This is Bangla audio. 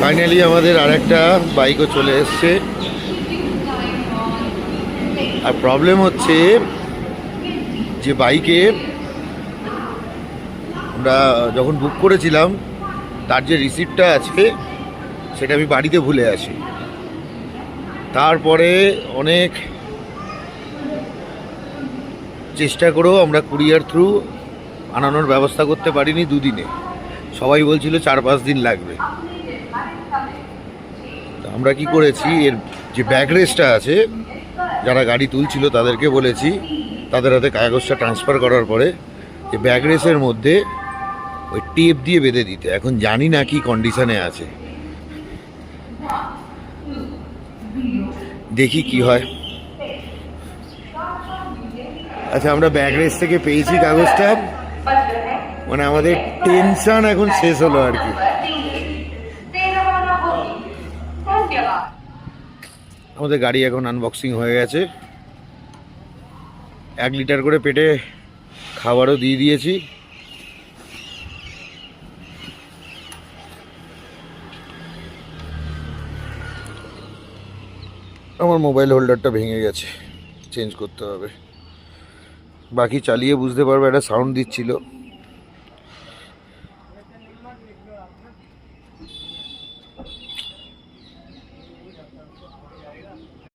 ফাইনালি আমাদের আরেকটা বাইকও চলে এসছে। আর প্রবলেম হচ্ছে যে বাইকে আমরা যখন বুক করেছিলাম তার যে রিসিপ্টটা আছে সেটা আমি বাড়িতে ভুলে আসি। তারপরে অনেক চেষ্টা করেও আমরা কুরিয়ার থ্রু আনানোর ব্যবস্থা করতে পারিনি দুদিনে। সবাই বলছিল 4-5 দিন লাগবে। আমরা কি করেছি, এর যে ব্যাক রেসটা আছে, যারা গাড়ি তুলছিল তাদেরকে বলেছি তাদের হাতে কাগজটা ট্রান্সফার করার পরে যে ব্যাক রেসের মধ্যে ওই টেপ দিয়ে বেঁধে দিতে। এখন জানি না কি কন্ডিশনে আছে, দেখি কি হয়। আচ্ছা, আমরা ব্যাক রেস থেকে পেয়েছি কাগজটা, মানে আমাদের টেনশন এখন শেষ হলো আর কি। আমাদের গাড়ি এখন আনবক্সিং হয়ে গেছে। 1 লিটার করে পেটে খাবারও দিয়ে দিয়েছি। আমার মোবাইল হোল্ডারটা ভেঙে গেছে, চেঞ্জ করতে হবে। বাকি চালিয়ে বুঝতে পারবে, একটা সাউন্ড দিচ্ছিল।